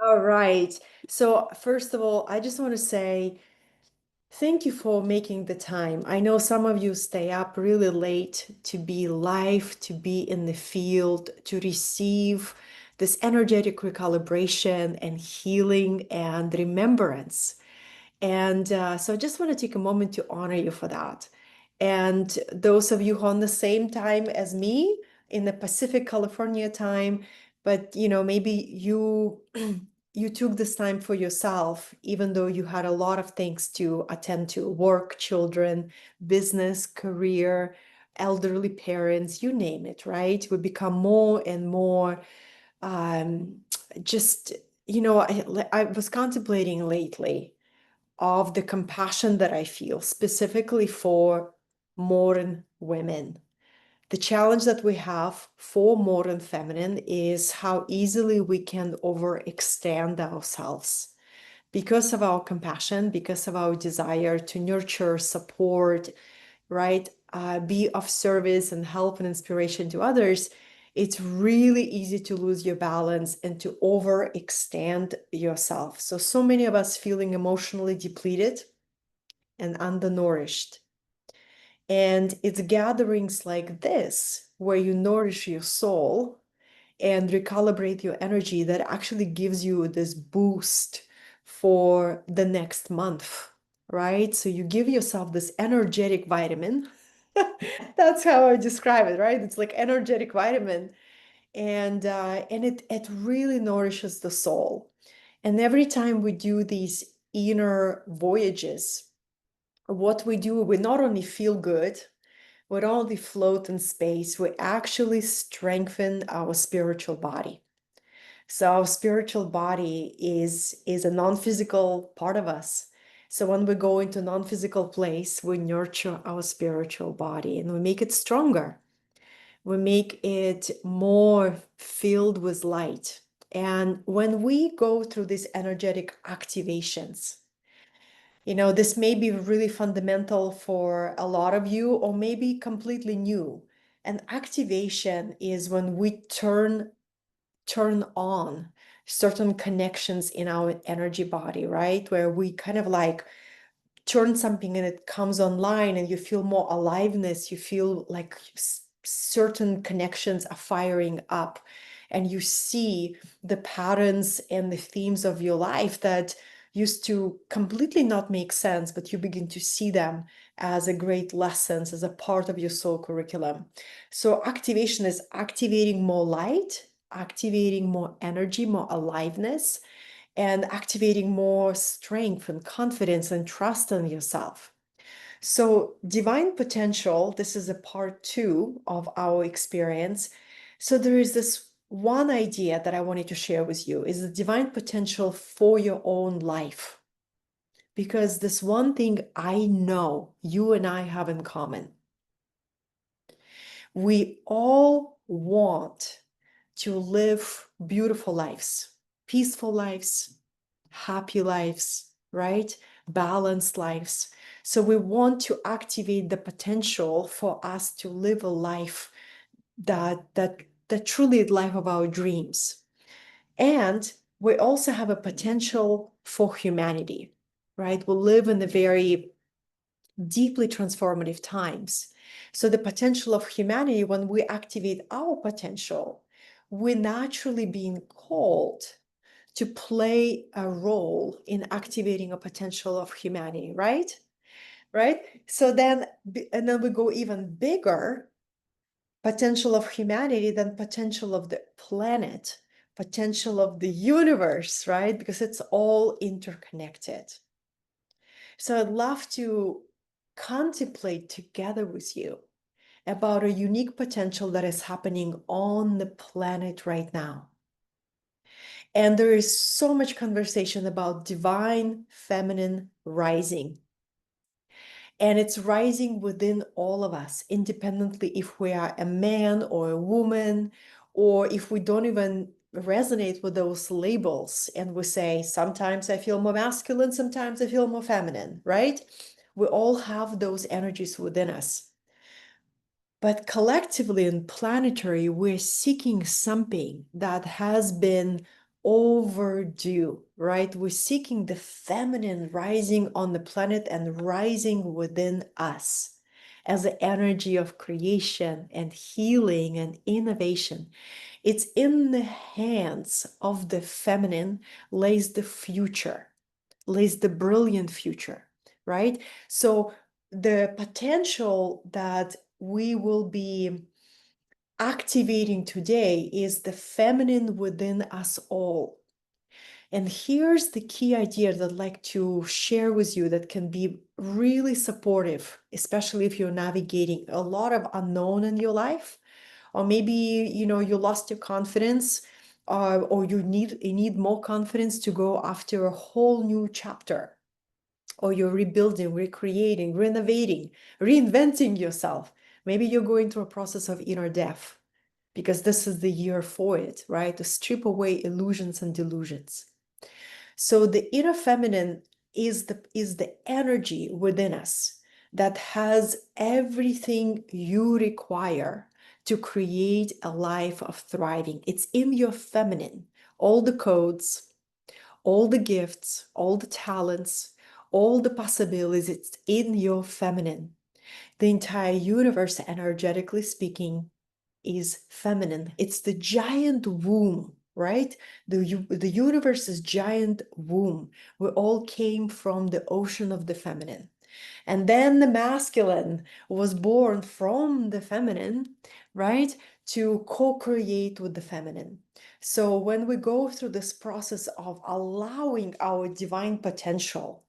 All right. So, first of all, I just want to say thank you for making the time. I know some of you stay up really late to be live, to be in the field, to receive this energetic recalibration and healing and remembrance. And so I just want to take a moment to honor you for that. And those of you who are on the same time as me in the Pacific California time, but maybe you you took this time for yourself, even though you had a lot of things to attend to, work, children, business, career, elderly parents, you name it, right? We become more and more um, just, I was contemplating lately of the compassion that I feel specifically for modern women. The challenge that we have for modern feminine is how easily we can overextend ourselves because of our compassion, because of our desire to nurture, support, right? Be of service and help and inspiration to others. It's really easy to lose your balance and to overextend yourself. So many of us feeling emotionally depleted and undernourished. And it's gatherings like this where you nourish your soul and recalibrate your energy that actually gives you this boost for the next month, right? So you give yourself this energetic vitamin. That's how I describe it, right? It's like energetic vitamin, and it really nourishes the soul. And every time we do these inner voyages, what we do, we not only feel good, we don't only float in space, we actually strengthen our spiritual body. So our spiritual body is a non-physical part of us. So when we go into non-physical place, we nurture our spiritual body and we make it stronger. We make it more filled with light. And when we go through these energetic activations, this may be really fundamental for a lot of you, or maybe completely new. An activation is when we turn on certain connections in our energy body, right? Where we kind of like turn something and it comes online and you feel more aliveness, you feel like certain connections are firing up and you see the patterns and the themes of your life that used to completely not make sense, but you begin to see them as a great lessons, as a part of your soul curriculum. So activation is activating more light, activating more energy, more aliveness, and activating more strength and confidence and trust in yourself. So, divine potential, this is a part two of our experience. So, there is this one idea that I wanted to share with you is the divine potential for your own life. Because this one thing I know you and I have in common. We all want to live beautiful lives, peaceful lives, happy lives, right? Balanced lives. So we want to activate the potential for us to live a life that truly is life of our dreams. And we also have a potential for humanity, right? We live in a very deeply transformative times. So the potential of humanity, when we activate our potential, we're naturally being called to play a role in activating a potential of humanity, right? Right? So then, and then we go even bigger, potential of humanity than potential of the planet, potential of the universe, right? Because it's all interconnected. So I'd love to contemplate together with you about a unique potential that is happening on the planet right now. And there is so much conversation about divine feminine rising. And it's rising within all of us, independently if we are a man or a woman, or if we don't even resonate with those labels and we say, sometimes I feel more masculine, sometimes I feel more feminine, right? We all have those energies within us. But collectively and planetary, we're seeking something that has been overdue, right? We're seeking the feminine rising on the planet and rising within us as the energy of creation and healing and innovation. It's in the hands of the feminine lays the future, lays the brilliant future, right? So the potential that we will be activating today is the feminine within us all. And here's the key idea that I'd like to share with you that can be really supportive, especially if you're navigating a lot of unknown in your life, or maybe you lost your confidence, or you need more confidence to go after a whole new chapter, or you're rebuilding, recreating, renovating, reinventing yourself. Maybe you're going through a process of inner death because this is the year for it, right? To strip away illusions and delusions. So the inner feminine is the energy within us that has everything you require to create a life of thriving. It's in your feminine. All the codes, all the gifts, all the talents, all the possibilities, it's in your feminine. The entire universe, energetically speaking, is feminine. It's the giant womb, right? The universe's giant womb. We all came from the ocean of the feminine. And then the masculine was born from the feminine, right? To co-create with the feminine. So when we go through this process of allowing our divine potential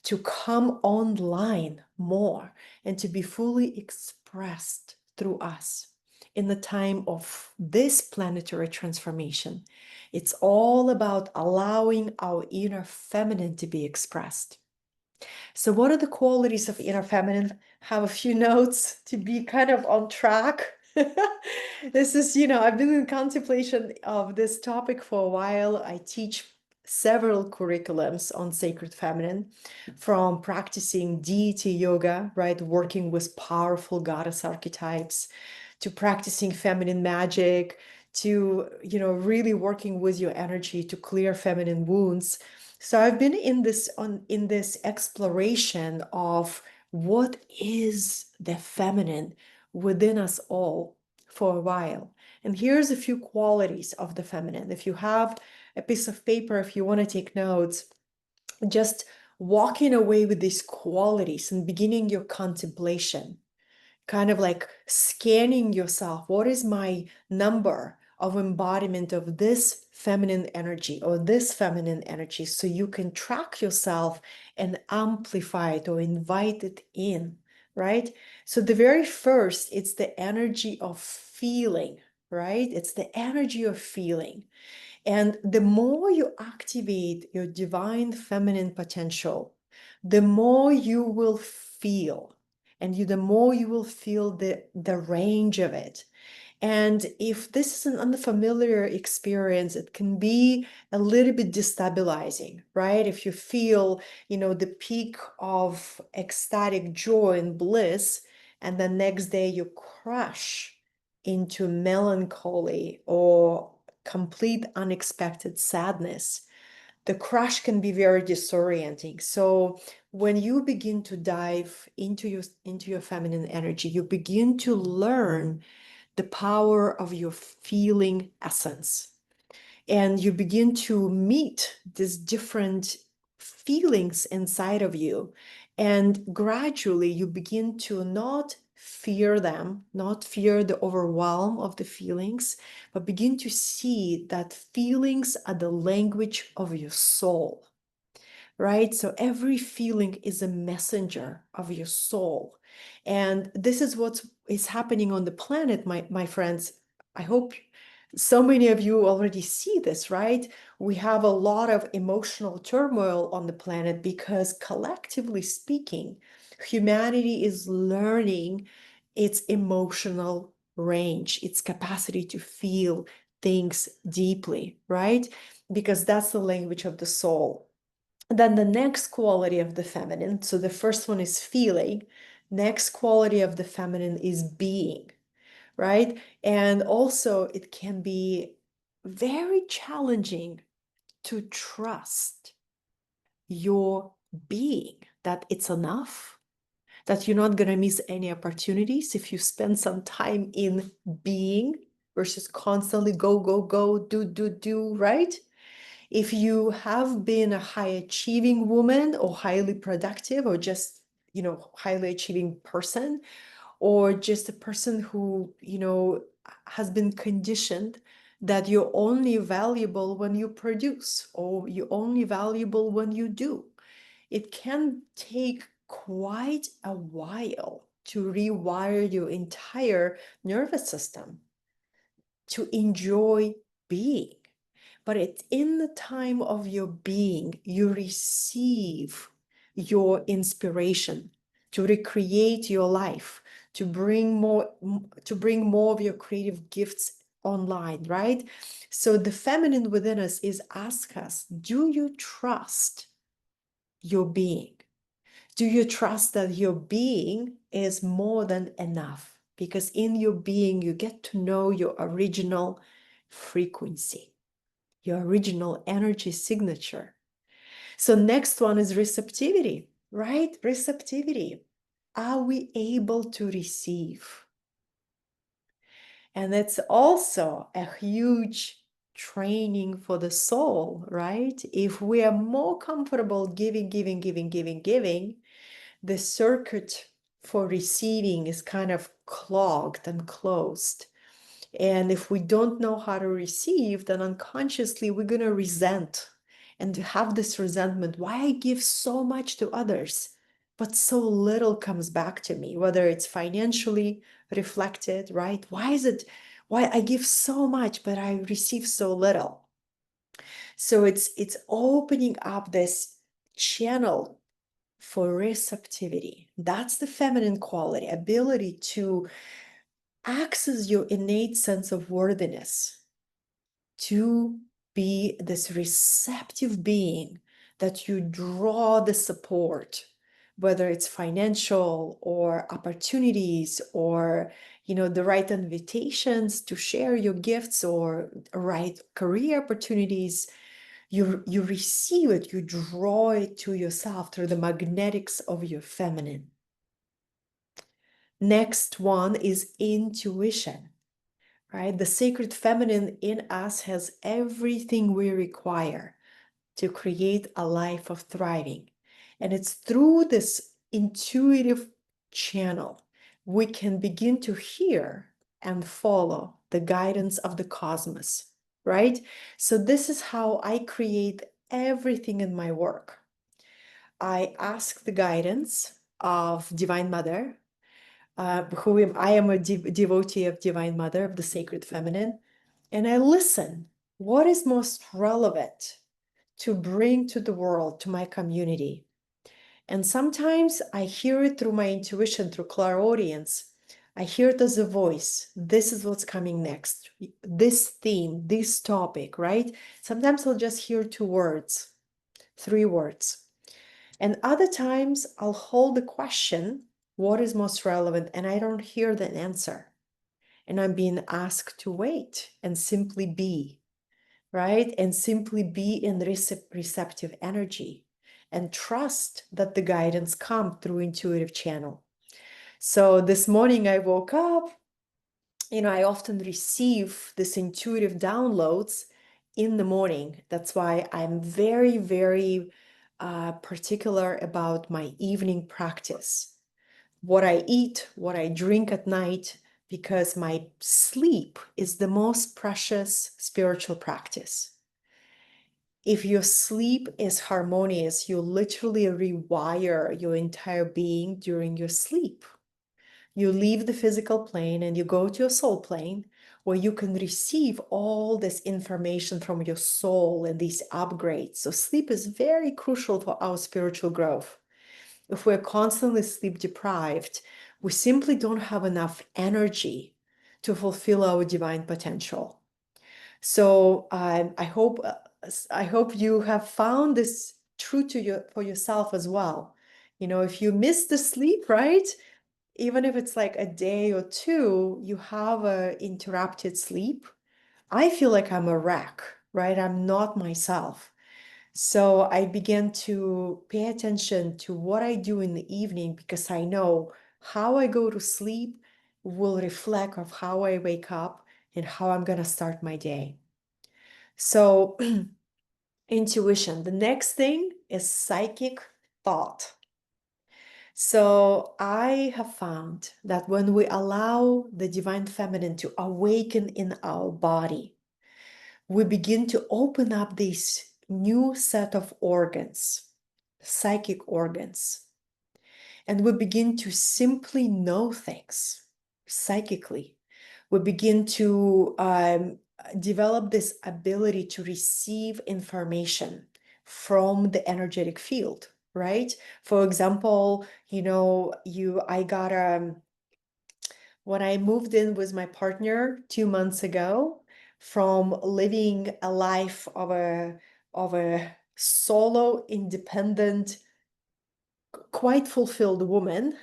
to come online more and to be fully expressed through us in the time of this planetary transformation, it's all about allowing our inner feminine to be expressed. So what are the qualities of inner feminine? Have a few notes to be kind of on track. This is, I've been in contemplation of this topic for a while. I teach several curriculums on sacred feminine, from practicing deity yoga, right, working with powerful goddess archetypes, to practicing feminine magic, to, really working with your energy to clear feminine wounds. So I've been in this exploration of what is the feminine within us all for a while. And here's a few qualities of the feminine. If you have a piece of paper, if you want to take notes, just walking away with these qualities and beginning your contemplation, kind of like scanning yourself. What is my number of embodiment of this feminine energy or this feminine energy? So you can track yourself and amplify it or invite it in, right? So the very first, it's the energy of feeling, right? It's the energy of feeling. And the more you activate your divine feminine potential, the more you will feel, and the more you will feel the range of it. And if this is an unfamiliar experience, it can be a little bit destabilizing, right? If you feel, the peak of ecstatic joy and bliss, and the next day you crash into melancholy or complete unexpected sadness, the crash can be very disorienting. So when you begin to dive into your feminine energy, you begin to learn the power of your feeling essence. And you begin to meet these different feelings inside of you. And gradually you begin to not fear them, not fear the overwhelm of the feelings, but begin to see that feelings are the language of your soul, right? So every feeling is a messenger of your soul. And this is what is happening on the planet, my friends. I hope so many of you already see this, right? We have a lot of emotional turmoil on the planet because, collectively speaking, humanity is learning its emotional range, its capacity to feel things deeply, right? Because that's the language of the soul. Then the next quality of the feminine, so the first one is feeling, next quality of the feminine is being, right? And also it can be very challenging to trust your being, that it's enough, that you're not going to miss any opportunities if you spend some time in being versus constantly go, go, go, do, right? If you have been a high achieving woman or highly productive or just, highly achieving person, or just a person who, has been conditioned that you're only valuable when you produce or you're only valuable when you do. It can take quite a while to rewire your entire nervous system to enjoy being. But it's in the time of your being, you receive your inspiration to recreate your life, to bring more of your creative gifts online, right? So the feminine within us is ask us, do you trust your being? Do you trust that your being is more than enough? Because in your being, you get to know your original frequency, your original energy signature. So next one is receptivity, right? Receptivity. Are we able to receive? And that's also a huge training for the soul, right? If we are more comfortable giving, the circuit for receiving is kind of clogged and closed. And if we don't know how to receive, then unconsciously we're going to resent and have this resentment. Why I give so much to others, but so little comes back to me, whether it's financially reflected, right? Why I give so much, but I receive so little? So it's opening up this channel for receptivity. That's the feminine quality, ability to access your innate sense of worthiness, to be this receptive being that you draw the support, whether it's financial or opportunities or the right invitations to share your gifts or right career opportunities. You receive it, you draw it to yourself through the magnetics of your feminine. Next one is intuition, right? The sacred feminine in us has everything we require to create a life of thriving. And it's through this intuitive channel we can begin to hear and follow the guidance of the cosmos, right? So this is how I create everything in my work. I ask the guidance of Divine Mother, I am a devotee of Divine Mother, of the Sacred Feminine, and I listen. What is most relevant to bring to the world, to my community? And sometimes I hear it through my intuition, through clairaudience. I hear it as a voice. This is what's coming next. This theme, this topic, right? Sometimes I'll just hear 2 words, 3 words. And other times I'll hold the question, what is most relevant? And I don't hear the answer. And I'm being asked to wait and simply be, right? And simply be in receptive energy and trust that the guidance comes through intuitive channel. So this morning I woke up, I often receive this intuitive downloads in the morning. That's why I'm very, very particular about my evening practice, what I eat, what I drink at night, because my sleep is the most precious spiritual practice. If your sleep is harmonious, you literally rewire your entire being during your sleep. You leave the physical plane and you go to a soul plane where you can receive all this information from your soul and these upgrades. So sleep is very crucial for our spiritual growth. If we're constantly sleep deprived, we simply don't have enough energy to fulfill our divine potential. So I hope you have found this true for yourself as well. If you miss the sleep, right? Even if it's like a day or 2, you have a interrupted sleep. I feel like I'm a wreck. right? I'm not myself. So I began to pay attention to what I do in the evening because I know how I go to sleep will reflect of how I wake up and how I'm going to start my day. So intuition. The next thing is psychic thought. So I have found that when we allow the divine feminine to awaken in our body, we begin to open up this new set of organs, psychic organs, and we begin to simply know things psychically. We begin to develop this ability to receive information from the energetic field, right? For example, I got when I moved in with my partner 2 months ago, from living a life of a solo, independent, quite fulfilled woman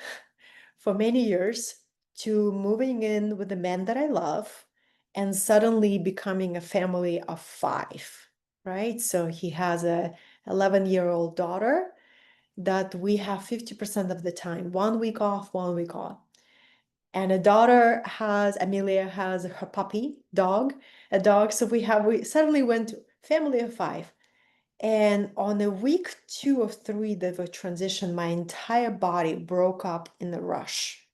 for many years to moving in with the man that I love and suddenly becoming a family of five, right? So he has a 11-year-old daughter that we have 50% of the time, 1 week off, 1 week on. And Amelia has her puppy dog, a dog. So we suddenly went to family of five. And on a week 2 or 3 that we transitioned, my entire body broke up in a rush.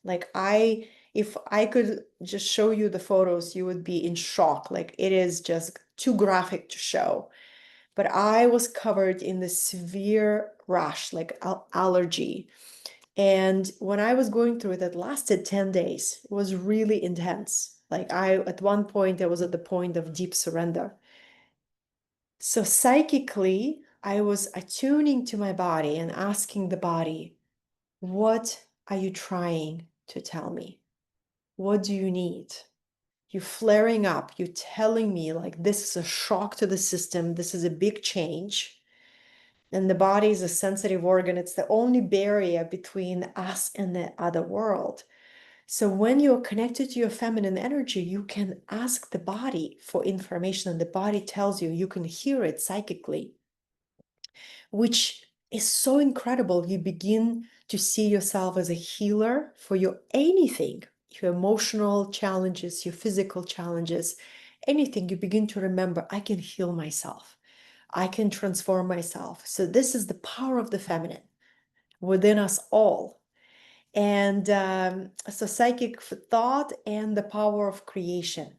Like if I could just show you the photos, you would be in shock. Like it is just too graphic to show. But I was covered in this severe rash, like allergy. And when I was going through it, it lasted 10 days. It was really intense. At one point, I was at the point of deep surrender. So psychically, I was attuning to my body and asking the body, what are you trying to tell me? What do you need? You're flaring up. You're telling me like this is a shock to the system. This is a big change. And the body is a sensitive organ. It's the only barrier between us and the other world. So when you're connected to your feminine energy, you can ask the body for information, and the body tells you, you can hear it psychically, which is so incredible. You begin to see yourself as a healer for your anything, your emotional challenges, your physical challenges, anything. You begin to remember, I can heal myself. I can transform myself. So this is the power of the feminine within us all. And so psychic thought and the power of creation.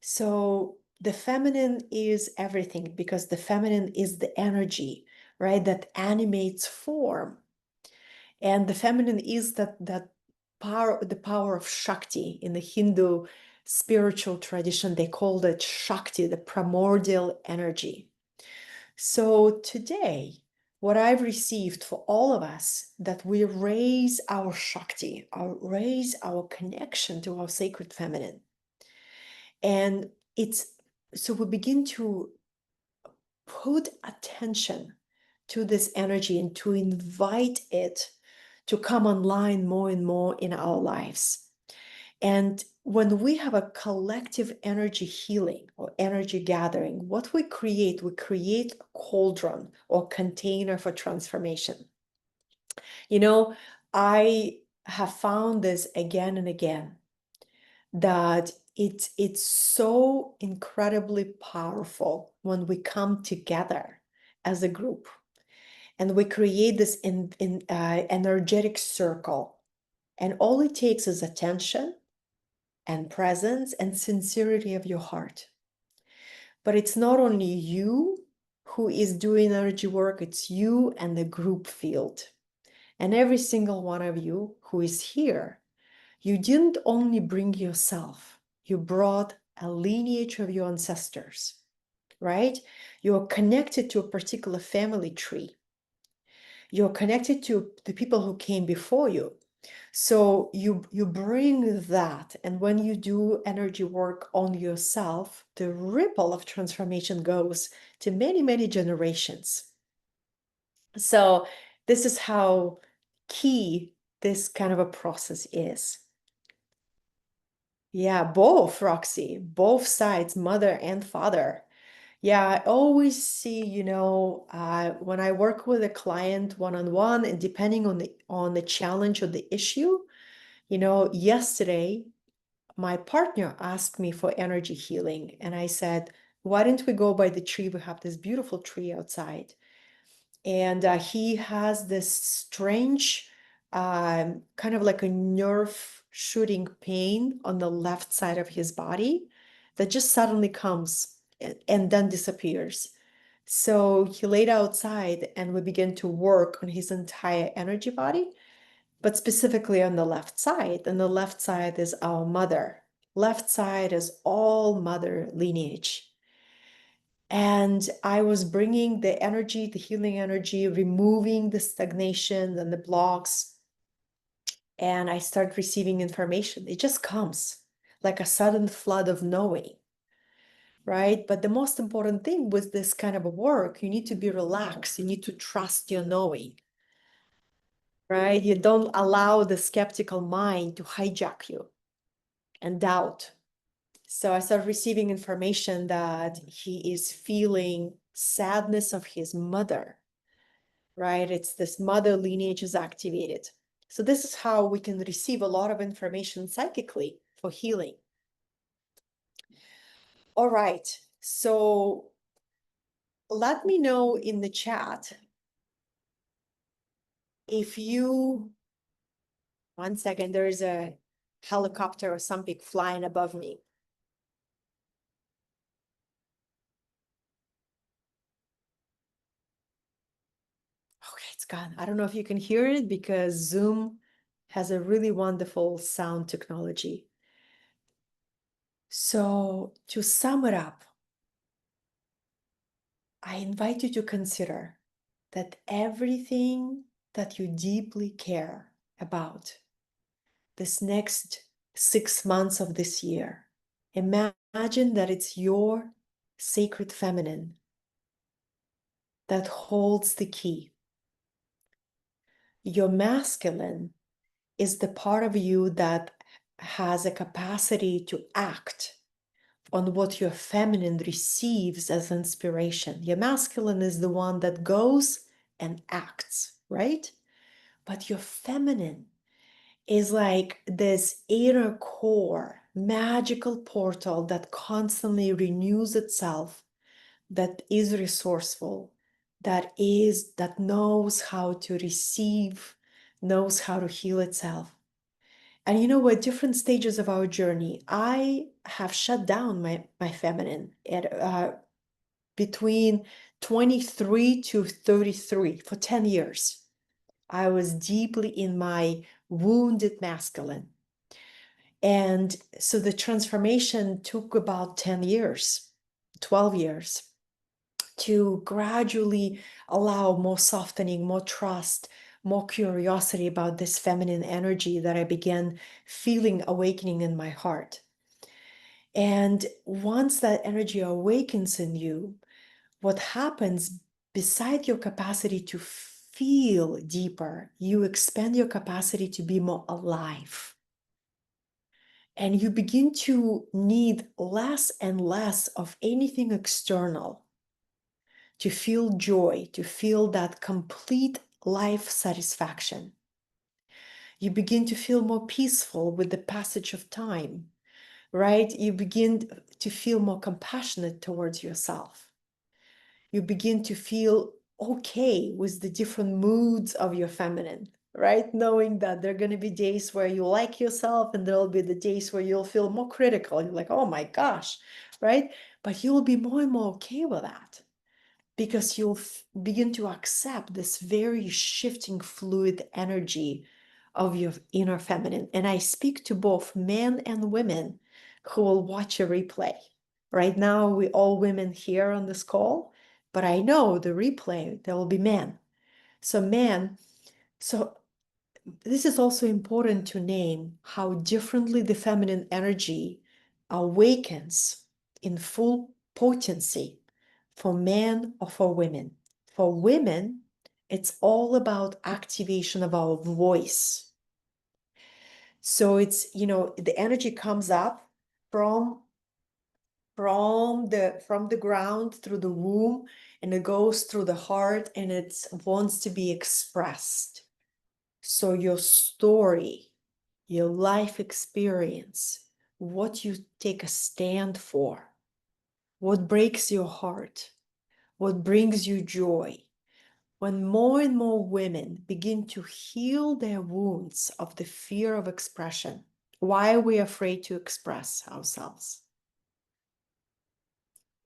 So the feminine is everything because the feminine is the energy, right, that animates form. And the feminine is that power, the power of Shakti. In the Hindu spiritual tradition, they called it Shakti, the primordial energy. So today, what I've received for all of us, that we raise our Shakti, raise our connection to our sacred feminine. And so we begin to put attention to this energy and to invite it to come online more and more in our lives. And when we have a collective energy healing or energy gathering, what we create a cauldron or container for transformation. I have found this again and again, that it's so incredibly powerful when we come together as a group and we create this energetic circle. And all it takes is attention and presence and sincerity of your heart. But it's not only you who is doing energy work, it's you and the group field. And every single one of you who is here, you didn't only bring yourself, you brought a lineage of your ancestors, right? You're connected to a particular family tree. You're connected to the people who came before you. So you bring that, and when you do energy work on yourself, the ripple of transformation goes to many, many generations. So this is how key this kind of a process is. Yeah, both, Roxy, both sides, mother and father. Yeah, I always see, when I work with a client one-on-one, and depending on the challenge or the issue, yesterday my partner asked me for energy healing, and I said, why don't we go by the tree? We have this beautiful tree outside. And he has this strange, kind of like a nerve shooting pain on the left side of his body that just suddenly comes and then disappears. So he laid outside and we began to work on his entire energy body, but specifically on the left side. And the left side is our mother. Left side is all mother lineage. And I was bringing the energy, the healing energy, removing the stagnation and the blocks. And I start receiving information. It just comes like a sudden flood of knowing, right? But the most important thing with this kind of a work, you need to be relaxed. You need to trust your knowing, right? You don't allow the skeptical mind to hijack you and doubt. So I started receiving information that he is feeling sadness of his mother, right? It's this mother lineage is activated. So this is how we can receive a lot of information psychically for healing. All right. So let me know in the chat if you, one second, there is a helicopter or something flying above me. Okay, it's gone. I don't know if you can hear it because Zoom has a really wonderful sound technology. So to sum it up, I invite you to consider that everything that you deeply care about this next 6 months of this year, imagine that it's your sacred feminine that holds the key. Your masculine is the part of you that has a capacity to act on what your feminine receives as inspiration. Your masculine is the one that goes and acts, right? But your feminine is like this inner core, magical portal that constantly renews itself, that is resourceful, that knows how to receive, knows how to heal itself. And at different stages of our journey, I have shut down my feminine at between 23 to 33 for 10 years. I was deeply in my wounded masculine. And so the transformation took about 10 years, 12 years to gradually allow more softening, more trust, more curiosity about this feminine energy that I began feeling awakening in my heart. And once that energy awakens in you, what happens beside your capacity to feel deeper, you expand your capacity to be more alive. And you begin to need less and less of anything external to feel joy, to feel that complete life satisfaction. You begin to feel more peaceful with the passage of time, right? You begin to feel more compassionate towards yourself. You begin to feel okay with the different moods of your feminine, right? Knowing that there are going to be days where you like yourself and there'll be the days where you'll feel more critical. You're like, oh my gosh, right? But you'll be more and more okay with that because you'll begin to accept this very shifting fluid energy of your inner feminine. And I speak to both men and women who will watch a replay. Right now, we all women here on this call, but I know the replay, there will be men. So men, so this is also important to name how differently the feminine energy awakens in full potency for men or for women. For women, it's all about activation of our voice. So it's, the energy comes up from from the ground through the womb, and it goes through the heart, and it wants to be expressed. So your story, your life experience, what you take a stand for, what breaks your heart, what brings you joy. When more and more women begin to heal their wounds of the fear of expression, why are we afraid to express ourselves?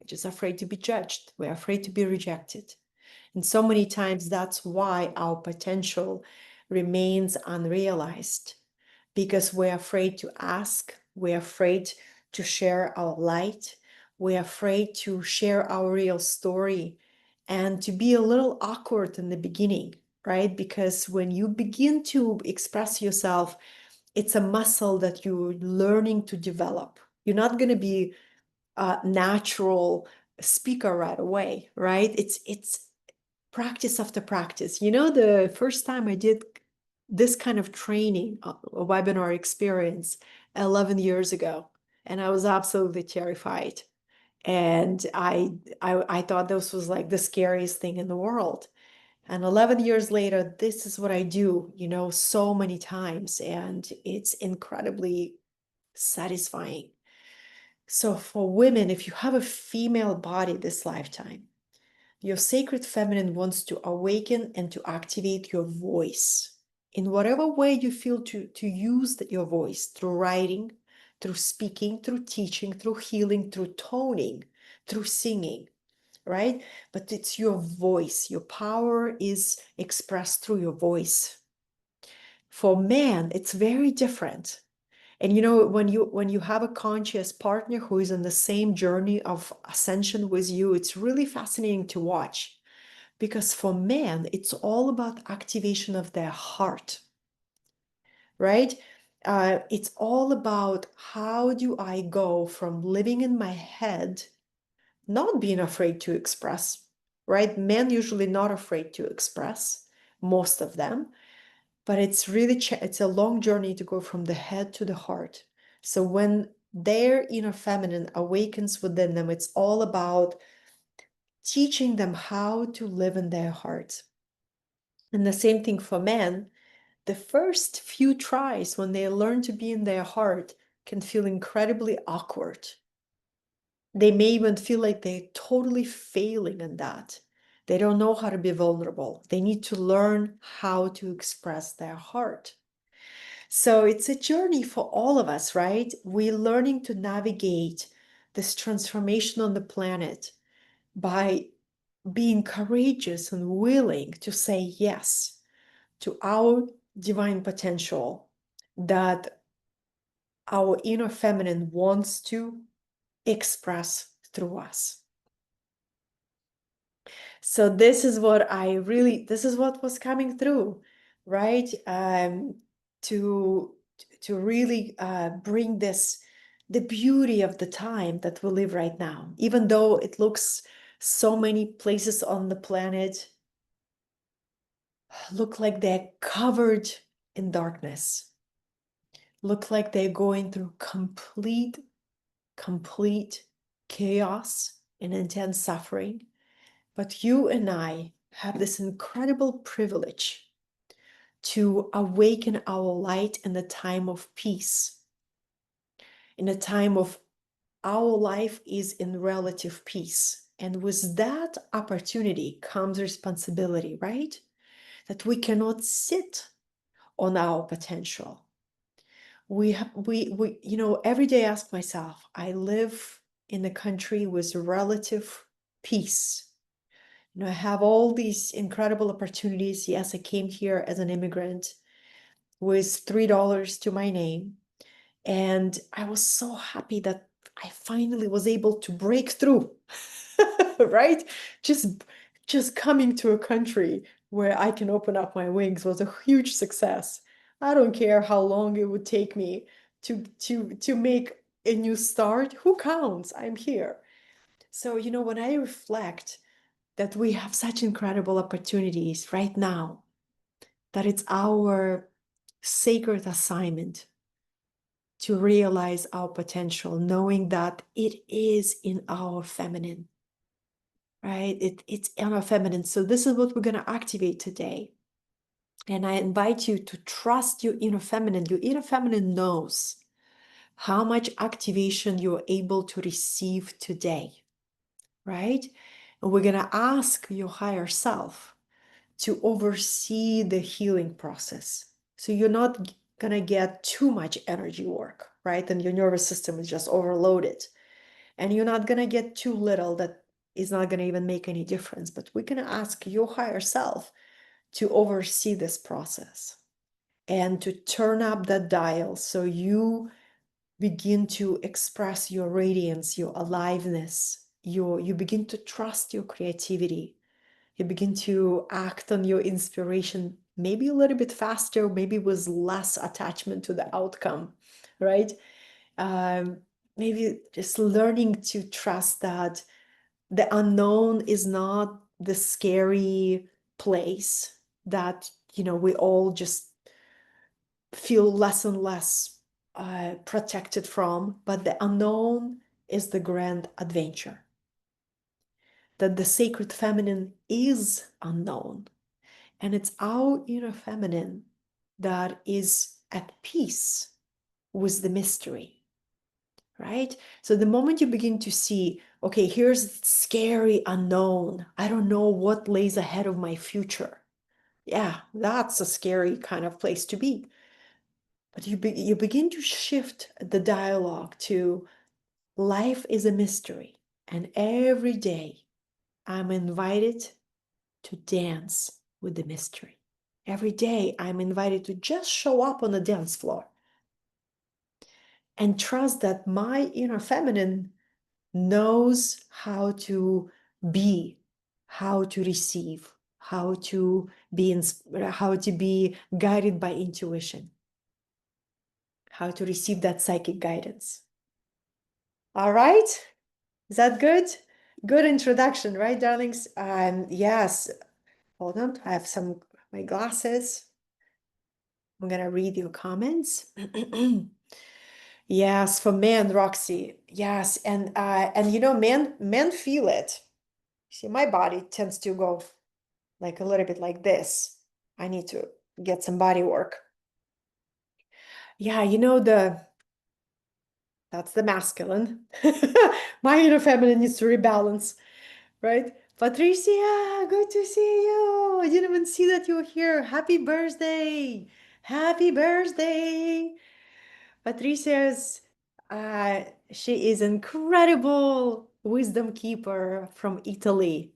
We're just afraid to be judged. We're afraid to be rejected. And so many times that's why our potential remains unrealized, because we're afraid to ask, we're afraid to share our light, we're afraid to share our real story, and to be a little awkward in the beginning, right? Because when you begin to express yourself, it's a muscle that you're learning to develop. You're not going to be a natural speaker right away, right? It's practice after practice. You know, the first time I did this kind of training, a webinar experience 11 years ago, and I was absolutely terrified. And I thought this was like the scariest thing in the world. And 11 years later, this is what I do, you know, so many times, and it's incredibly satisfying. So for women, if you have a female body this lifetime, your sacred feminine wants to awaken and to activate your voice in whatever way you feel to use your voice, through writing, through speaking, through teaching, through healing, through toning, through singing, right? But it's your voice. Your power is expressed through your voice. For man, it's very different. And you know, when you have a conscious partner who is on the same journey of ascension with you, it's really fascinating to watch. Because for men, it's all about activation of their heart, right? It's all about how do I go from living in my head, not being afraid to express, right? Men usually not afraid to express, most of them, but it's really it's a long journey to go from the head to the heart. So when their inner feminine awakens within them, it's all about teaching them how to live in their heart. And the same thing for men. The first few tries, when they learn to be in their heart, can feel incredibly awkward. They may even feel like they're totally failing in that. They don't know how to be vulnerable. They need to learn how to express their heart. So it's a journey for all of us, right? We're learning to navigate this transformation on the planet by being courageous and willing to say yes to our divine potential that our inner feminine wants to express through us. So this is what this is what was coming through, right? To really bring the beauty of the time that we live right now, even though it looks so many places on the planet look like they're covered in darkness, look like they're going through complete chaos and intense suffering. But you and I have this incredible privilege to awaken our light in the time of peace, in a time of our life is in relative peace. And with that opportunity comes responsibility, right? That we cannot sit on our potential. You know, every day I ask myself, I live in a country with relative peace. You know, I have all these incredible opportunities. Yes, I came here as an immigrant with $3 to my name. And I was so happy that I finally was able to break through, right? Just just coming to a country where I can open up my wings was a huge success. I don't care how long it would take me to make a new start. Who counts? I'm here. So, you know, when I reflect that we have such incredible opportunities right now, that it's our sacred assignment to realize our potential, knowing that it is in our feminine, right? It's in our feminine. So this is what we're going to activate today. And I invite you to trust your inner feminine. Your inner feminine knows how much activation you're able to receive today, right? And we're going to ask your higher self to oversee the healing process. So you're not going to get too much energy work, right? And your nervous system is just overloaded. And you're not going to get too little that is not going to even make any difference. But we're going to ask your higher self to oversee this process and to turn up that dial so you begin to express your radiance, your aliveness, you begin to trust your creativity. You begin to act on your inspiration, maybe a little bit faster, maybe with less attachment to the outcome, right? Um, Maybe just learning to trust that the unknown is not the scary place that, we all just feel less and less protected from, but the unknown is the grand adventure. That the sacred feminine is unknown. And it's our inner feminine that is at peace with the mystery, right? So the moment you begin to see, okay, here's scary unknown. I don't know what lays ahead of my future. Yeah, that's a scary kind of place to be. But you begin to shift the dialogue to life is a mystery. And every day I'm invited to dance with the mystery. Every day I'm invited to just show up on the dance floor and trust that my inner feminine knows how to be, how to receive, how to be guided by intuition, how to receive that psychic guidance. All right? Is that good? Good introduction, right, darlings? Yes. Hold on, I have my glasses. I'm gonna read your comments. Yes, for men, Roxy. Yes, and men feel it. See, my body tends to go like a little bit like this. I need to get some body work. Yeah, that's the masculine. My inner feminine needs to rebalance, right? Patricia, good to see you. I didn't even see that you were here. Happy birthday. Happy birthday. Patricia's, she is incredible wisdom keeper from Italy.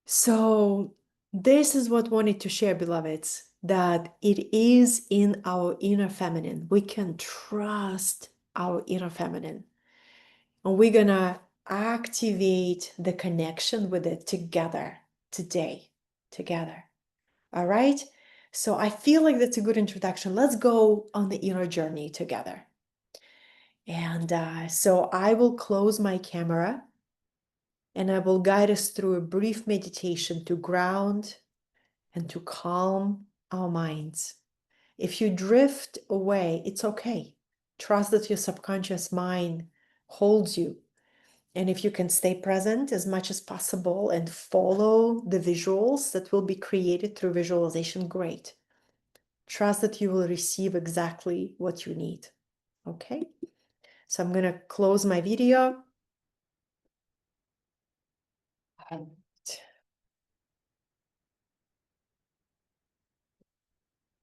So this is what I wanted to share, beloveds, that it is in our inner feminine. We can trust our inner feminine. And we're gonna activate the connection with it together today, together. All right? So I feel like that's a good introduction. Let's go on the inner journey together. And so I will close my camera and I will guide us through a brief meditation to ground and to calm our minds. If you drift away, it's okay. Trust that your subconscious mind holds you. And if you can stay present as much as possible and follow the visuals that will be created through visualization, great. Trust that you will receive exactly what you need. Okay? So I'm going to close my video.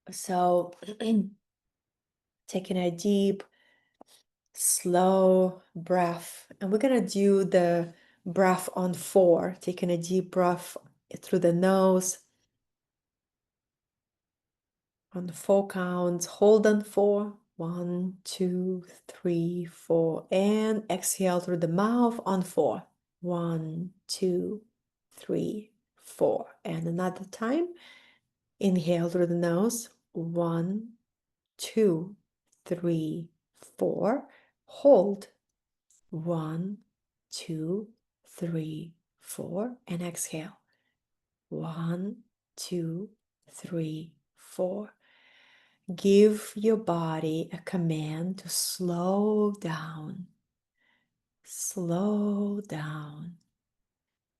So taking a deep, slow breath. And we're going to do the breath on 4, taking a deep breath through the nose on 4 counts. Hold on 4. 1, 2, 3, 4. And exhale through the mouth on 4. 1, 2, 3, 4. And another time. Inhale through the nose. 1, 2, 3, 4. Hold. 1, 2, 3, 4. And exhale. 1, 2, 3, 4. give your body a command to slow down,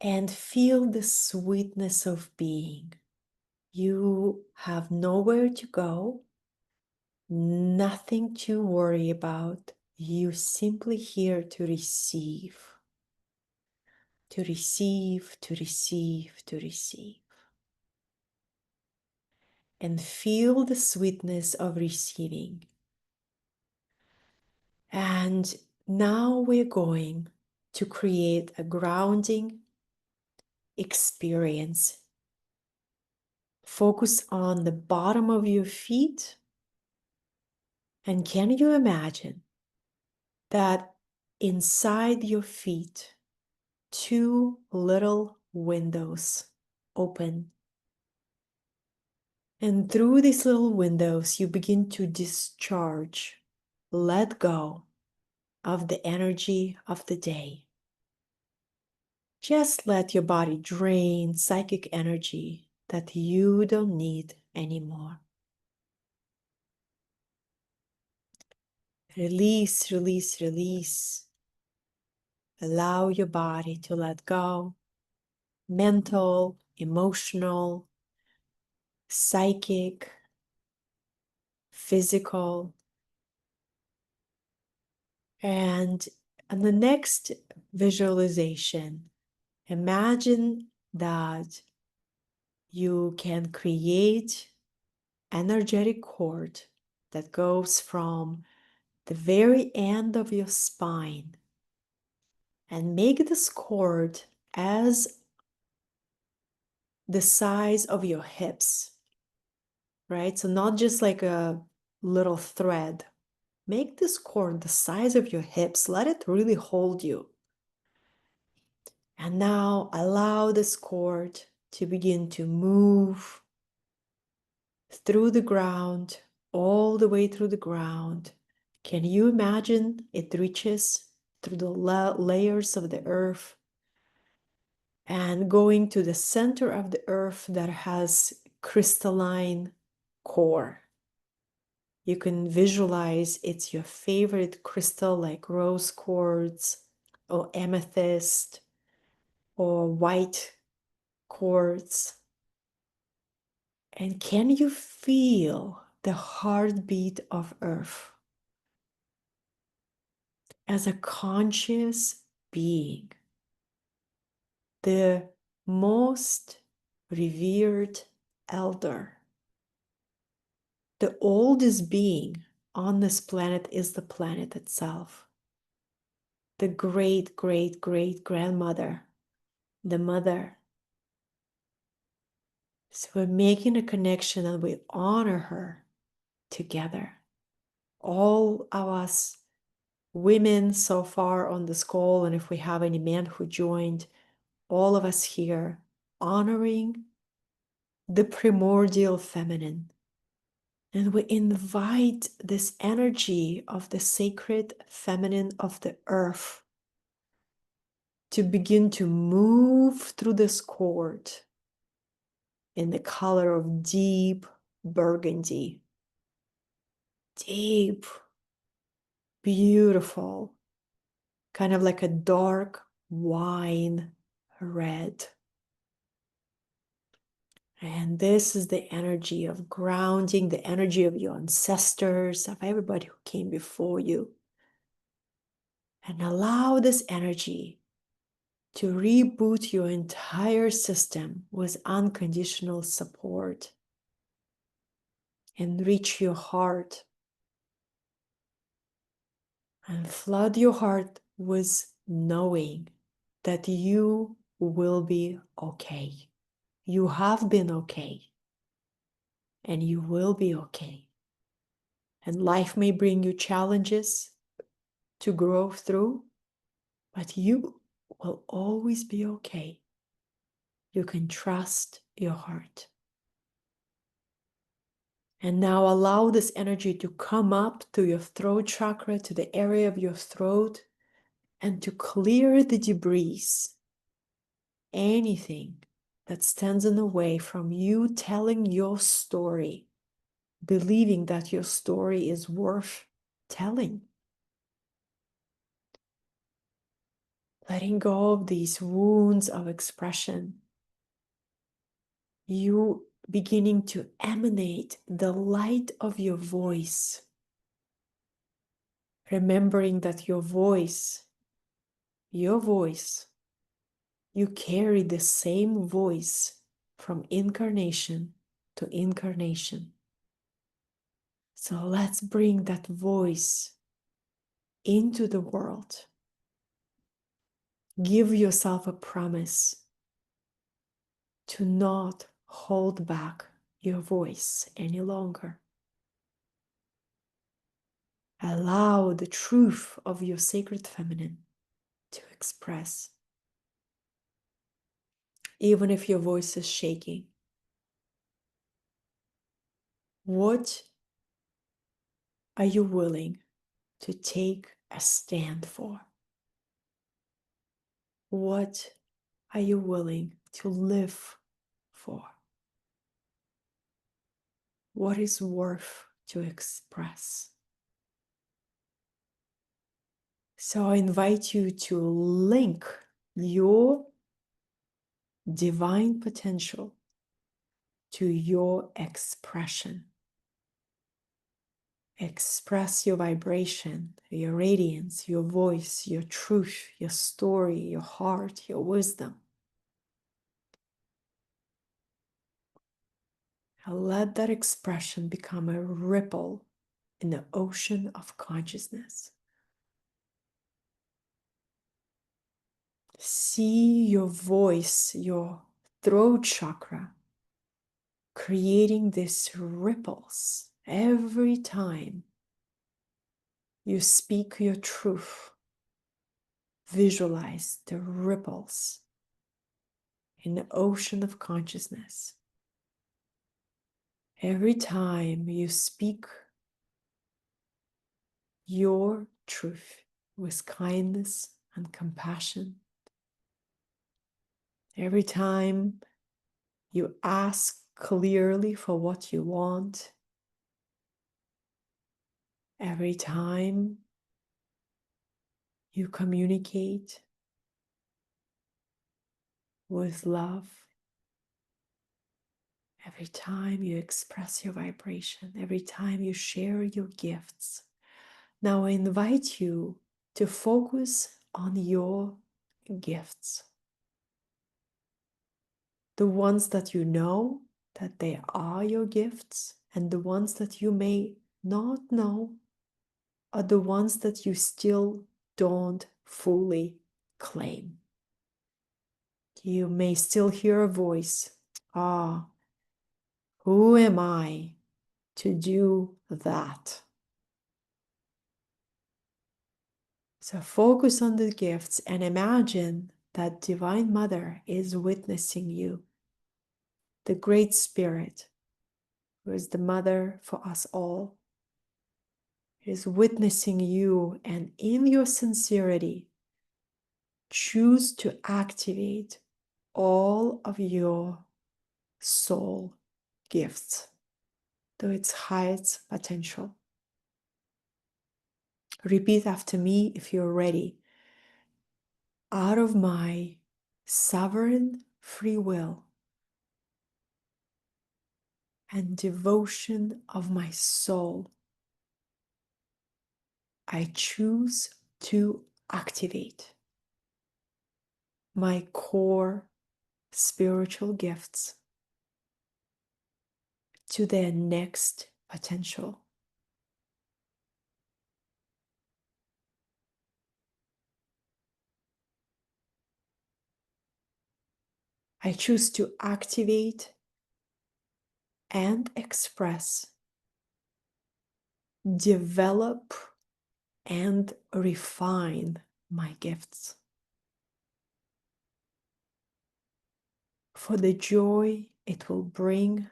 and feel the sweetness of being. You have nowhere to go, nothing to worry about. You simply here to receive, to receive, to receive, to receive. And feel the sweetness of receiving. And now we're going to create a grounding experience. Focus on the bottom of your feet. And can you imagine that inside your feet, two little windows open? And through these little windows, you begin to discharge, let go of the energy of the day. Just let your body drain psychic energy that you don't need anymore. Release, release, release. Allow your body to let go. Mental, emotional, psychic, physical. And on the next visualization, imagine that you can create energetic cord that goes from the very end of your spine and make this cord as the size of your hips, right? So not just like a little thread. Make this cord the size of your hips. Let it really hold you. And now allow this cord to begin to move through the ground, all the way through the ground. Can you imagine it reaches through the layers of the earth and going to the center of the earth that has crystalline core? You can visualize it's your favorite crystal like rose quartz or amethyst or white quartz. And can you feel the heartbeat of earth as a conscious being, the most revered elder? The oldest being on this planet is the planet itself. The great, great, great grandmother, the mother. So we're making a connection and we honor her together. All of us women so far on this call, and if we have any men who joined, all of us here honoring the primordial feminine. And we invite this energy of the sacred feminine of the earth to begin to move through this cord in the color of deep burgundy. Deep, beautiful, kind of like a dark wine red. And this is the energy of grounding, the energy of your ancestors, of everybody who came before you. And allow this energy to reboot your entire system with unconditional support and reach your heart and flood your heart with knowing that you will be okay. You have been okay and you will be okay. And life may bring you challenges to grow through, but you will always be okay. You can trust your heart. And now allow this energy to come up to your throat chakra, to the area of your throat, and to clear the debris, anything that stands in the way from you telling your story believing that your story is worth telling. Letting go of these wounds of expression, you beginning to emanate the light of your voice, remembering that your voice, you carry the same voice from incarnation to incarnation. So let's bring that voice into the world. Give yourself a promise to not hold back your voice any longer. Allow the truth of your sacred feminine to express, even if your voice is shaking. What are you willing to take a stand for? What are you willing to live for? What is worth to express? So I invite you to link your divine potential to your expression. Express your vibration, your radiance, your voice, your truth, your story, your heart, your wisdom. And let that expression become a ripple in the ocean of consciousness. See your voice, your throat chakra, creating these ripples every time you speak your truth. Visualize the ripples in the ocean of consciousness. Every time you speak your truth with kindness and compassion, every time you ask clearly for what you want, every time you communicate with love, every time you express your vibration, every time you share your gifts. Now I invite you to focus on your gifts. The ones that you know that they are your gifts, and the ones that you may not know are the ones that you still don't fully claim. You may still hear a voice, who am I to do that? So focus on the gifts and imagine that Divine Mother is witnessing you. The Great Spirit, who is the Mother for us all, is witnessing you, and in your sincerity, choose to activate all of your soul gifts to its highest potential. Repeat after me if you're ready. Out of my sovereign free will and devotion of my soul, I choose to activate my core spiritual gifts to their next potential. I choose to activate and express, develop and refine my gifts for the joy it will bring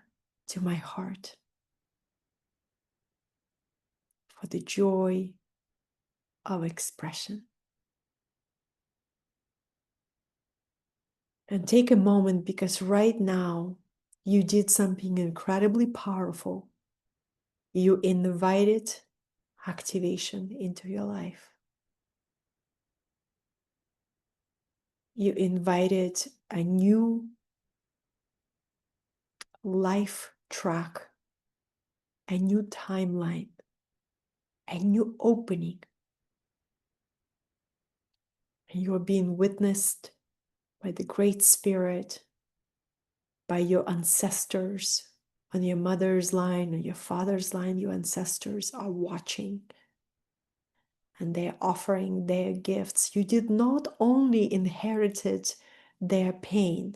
to my heart, for the joy of expression. And take a moment, because right now you did something incredibly powerful. You invited activation into your life. You invited a new life track, a new timeline, a new opening. And you are being witnessed by the Great Spirit, by your ancestors, on your mother's line, on your father's line. Your ancestors are watching and they're offering their gifts. You did not only inherited their pain,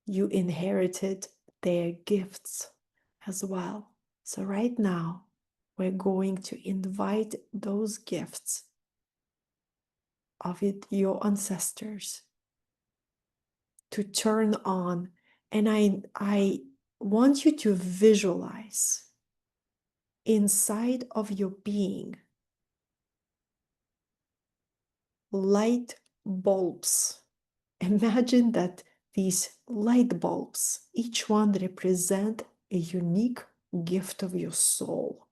you inherited their gifts as well. So right now, we're going to invite those gifts of your ancestors to turn on. And I want you to visualize inside of your being light bulbs. Imagine that these light bulbs, each one represent a unique gift of your soul.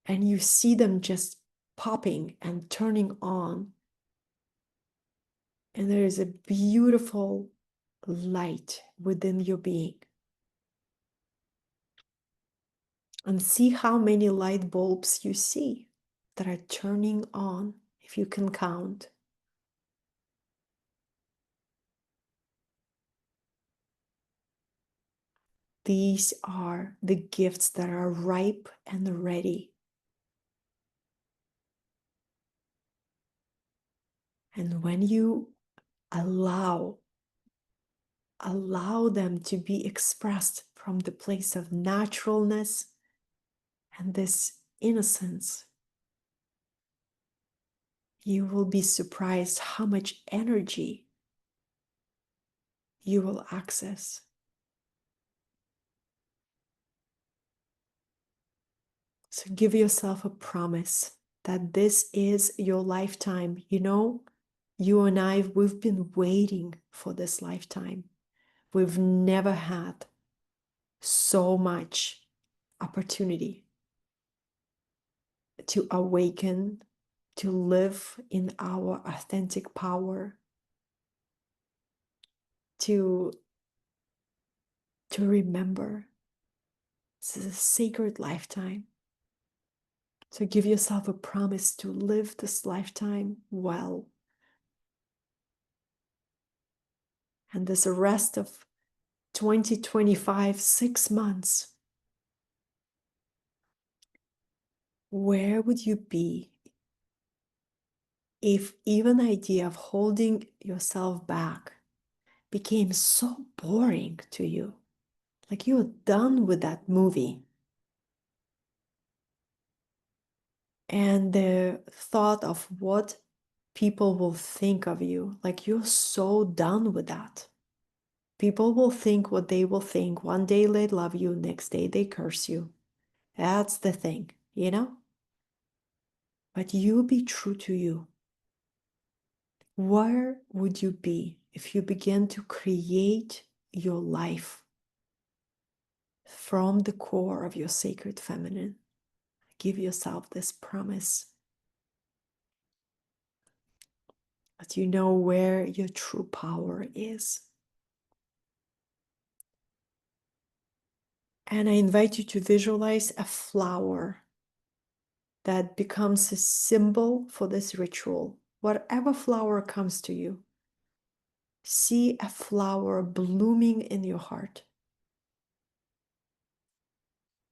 And you see them just popping and turning on. And there is a beautiful light within your being. And see how many light bulbs you see that are turning on, if you can count. These are the gifts that are ripe and ready. And when you allow them to be expressed from the place of naturalness and this innocence, you will be surprised how much energy you will access. So give yourself a promise that this is your lifetime. You know, you and I, we've been waiting for this lifetime. We've never had so much opportunity to awaken, to live in our authentic power, to remember. This is a sacred lifetime. So give yourself a promise to live this lifetime well. And this rest of 2025, 6 months, where would you be if even the idea of holding yourself back became so boring to you? Like you're done with that movie. And the thought of what people will think of you, like you're so done with that. People will think what they will think. One day they love you, next day they curse you. That's the thing, you know? But you be true to you. Where would you be if you began to create your life from the core of your sacred feminine? Give yourself this promise that you know where your true power is. And I invite you to visualize a flower that becomes a symbol for this ritual. Whatever flower comes to you, see a flower blooming in your heart.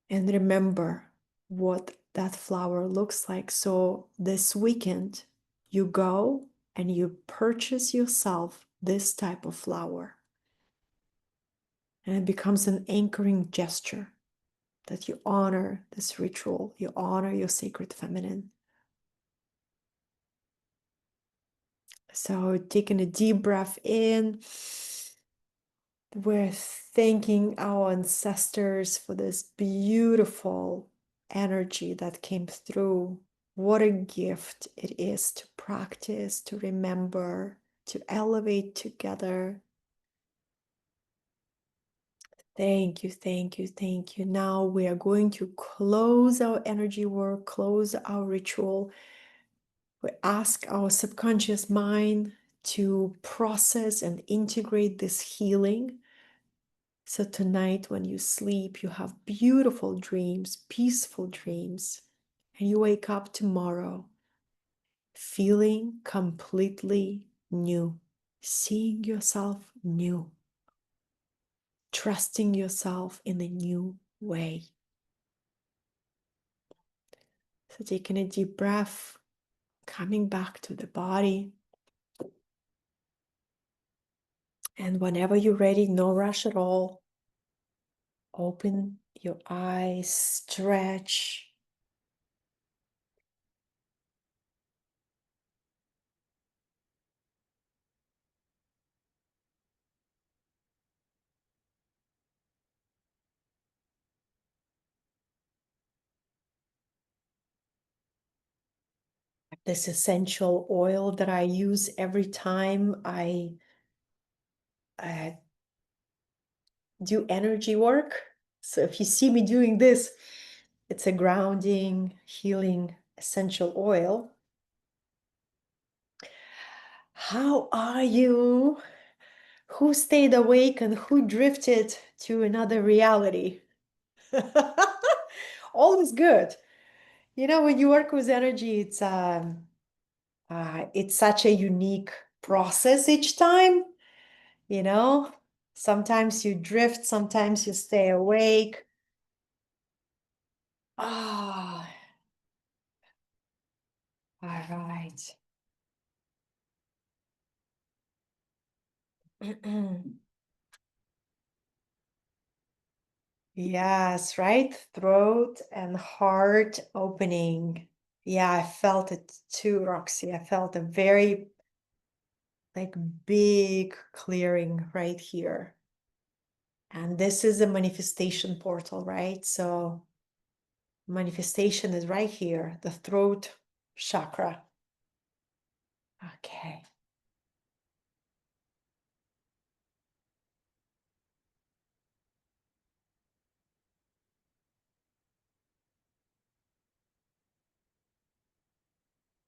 And remember what that flower looks like. So this weekend, you go and you purchase yourself this type of flower. And it becomes an anchoring gesture that you honor this ritual, you honor your sacred feminine. So taking a deep breath in, we're thanking our ancestors for this beautiful energy that came through. What a gift it is to practice, to remember, to elevate together. Thank you, thank you, thank you. Now we are going to close our energy work, close our ritual. We ask our subconscious mind to process and integrate this healing. So tonight, when you sleep, you have beautiful dreams, peaceful dreams, and you wake up tomorrow feeling completely new, seeing yourself new, trusting yourself in a new way. So taking a deep breath, coming back to the body. And whenever you're ready, no rush at all, open your eyes, stretch. This essential oil that I use every time I uh, do energy work. So if you see me doing this, it's a grounding, healing essential oil. How are you? Who stayed awake and who drifted to another reality? Always good. You know, when you work with energy, it's such a unique process each time, you know. Sometimes you drift, sometimes you stay awake. Ah, all right. Yes, right? Throat and heart opening. Yeah, I felt it too, Roxy. I felt a very like big clearing right here. And this is a manifestation portal, right? So manifestation is right here, the throat chakra. Okay.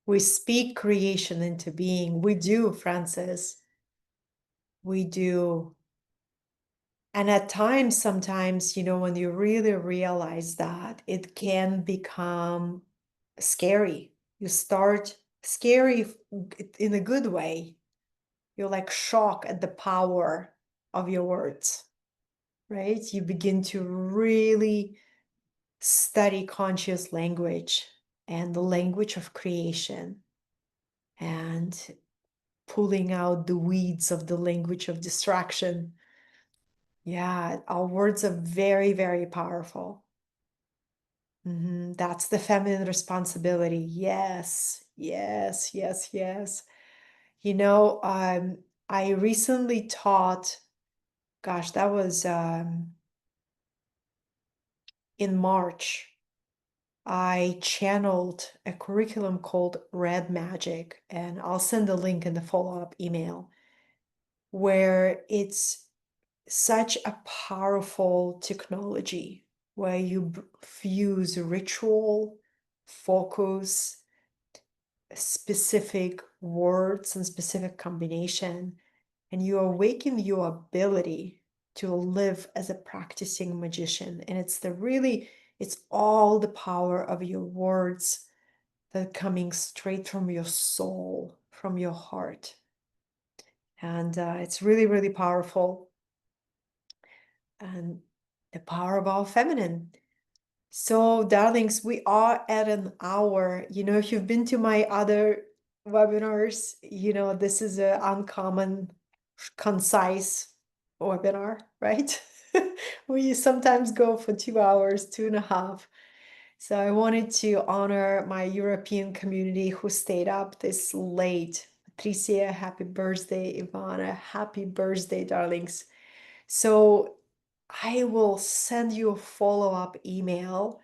We speak creation into being. We do, Francis. We do. And at times, sometimes, you know, when you really realize that, it can become scary. You start scary in a good way. You're like shocked at the power of your words, right? You begin to really study conscious language and the language of creation and pulling out the weeds of the language of distraction. Yeah, our words are very, very powerful. That's the feminine responsibility. Yes, yes, yes, yes. You know, I recently taught, gosh, that was in March. I channeled a curriculum called Red Magic, and I'll send the link in the follow-up email, where it's such a powerful technology where you fuse ritual, focus, specific words and specific combination, and you awaken your ability to live as a practicing magician. And it's all the power of your words that are coming straight from your soul, from your heart. And it's really, really powerful. And the power of our feminine. So, darlings, we are at an hour. You know, if you've been to my other webinars, you know, this is an uncommon, concise webinar, right? We sometimes go for 2 hours, 2.5. So I wanted to honor my European community who stayed up this late. Patricia, happy birthday. Ivana, happy birthday, darlings. So I will send you a follow-up email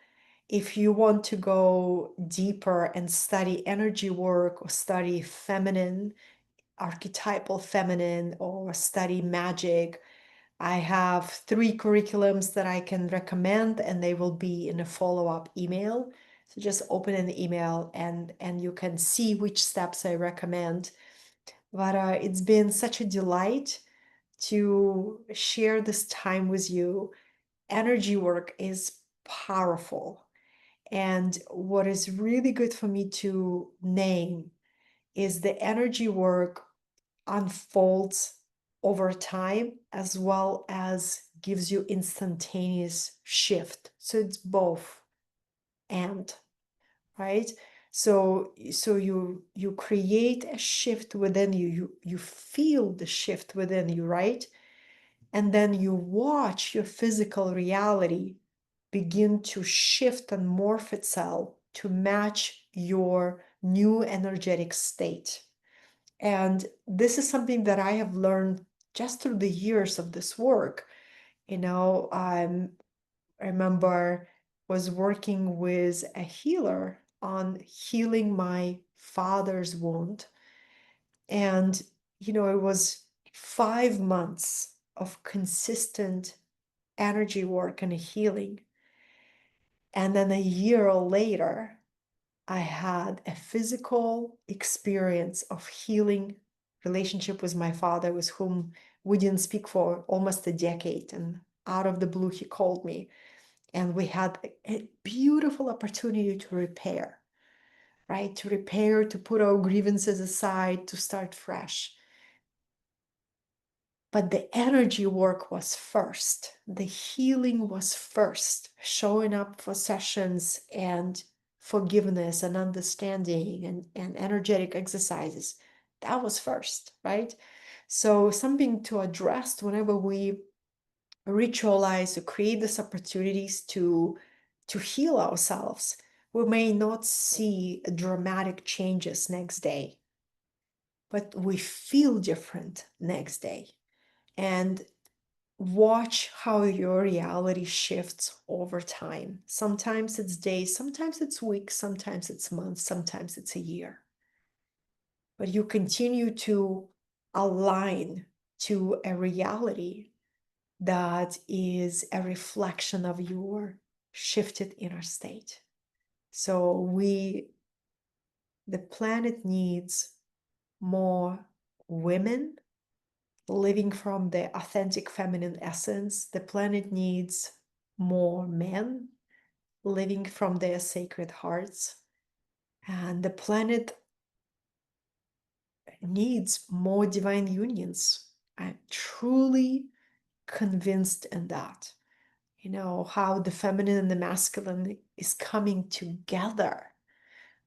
if you want to go deeper and study energy work or study feminine, archetypal feminine, or study magic. I have 3 curriculums that I can recommend, and they will be in a follow-up email. So just open an email and you can see which steps I recommend. But it's been such a delight to share this time with you. Energy work is powerful. And what is really good for me to name is the energy work unfolds over time as well as gives you instantaneous shift. So it's both and, right? So you create a shift within you, you feel the shift within you, right? And then you watch your physical reality begin to shift and morph itself to match your new energetic state. And this is something that I have learned just through the years of this work. I remember was working with a healer on healing my father's wound. And, it was 5 months of consistent energy work and healing. And then a year later, I had a physical experience of healing relationship with my father, with whom we didn't speak for almost a decade. And out of the blue, he called me. And we had a beautiful opportunity to repair, right? To repair, to put our grievances aside, to start fresh. But the energy work was first. The healing was first. Showing up for sessions and forgiveness and understanding and energetic exercises. That was first, right? So something to address whenever we ritualize or create these opportunities to heal ourselves. We may not see dramatic changes next day, but we feel different next day. And watch how your reality shifts over time. Sometimes it's days, sometimes it's weeks, sometimes it's months, sometimes it's a year. But you continue to align to a reality that is a reflection of your shifted inner state. So the planet needs more women living from the authentic feminine essence. The planet needs more men living from their sacred hearts. And the planet needs more divine unions. I'm truly convinced in that. How the feminine and the masculine is coming together,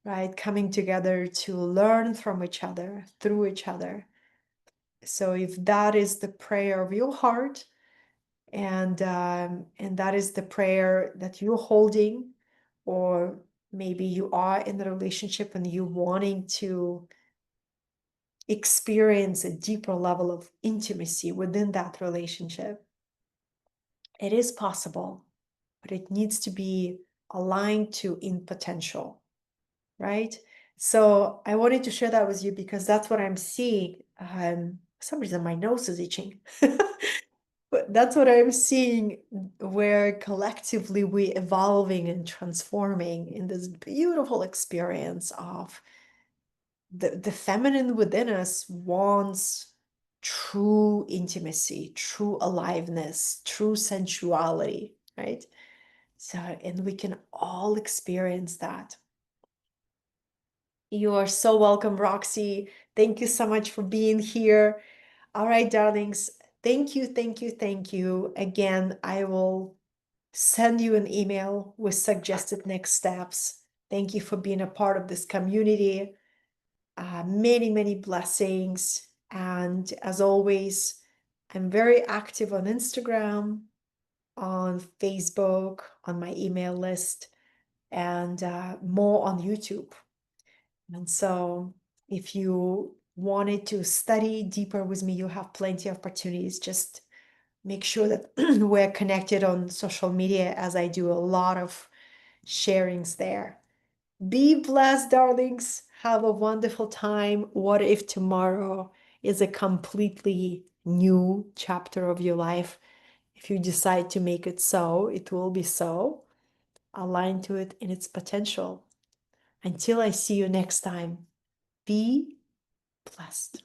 right? Coming together to learn from each other, through each other. So if that is the prayer of your heart, and that is the prayer that you're holding, or maybe you are in the relationship and you wanting to experience a deeper level of intimacy within that relationship, it is possible, but it needs to be aligned to in potential, right? So I wanted to share that with you because that's what I'm seeing. For some reason my nose is itching. But that's what I'm seeing, where collectively we evolving and transforming in this beautiful experience of the feminine within us wants true intimacy, true aliveness, true sensuality, right? So, and we can all experience that. You are so welcome, Roxy. Thank you so much for being here. All right, darlings. Thank you, thank you, thank you. Again, I will send you an email with suggested next steps. Thank you for being a part of this community. Many, many blessings. And as always, I'm very active on Instagram, on Facebook, on my email list, and more on YouTube. And so if you wanted to study deeper with me, you have plenty of opportunities. Just make sure that we're connected on social media, as I do a lot of sharings there. Be blessed, darlings. Have a wonderful time. What if tomorrow is a completely new chapter of your life. If you decide to make it so, it will be so. Align to it in its potential. Until I see you next time, be blessed.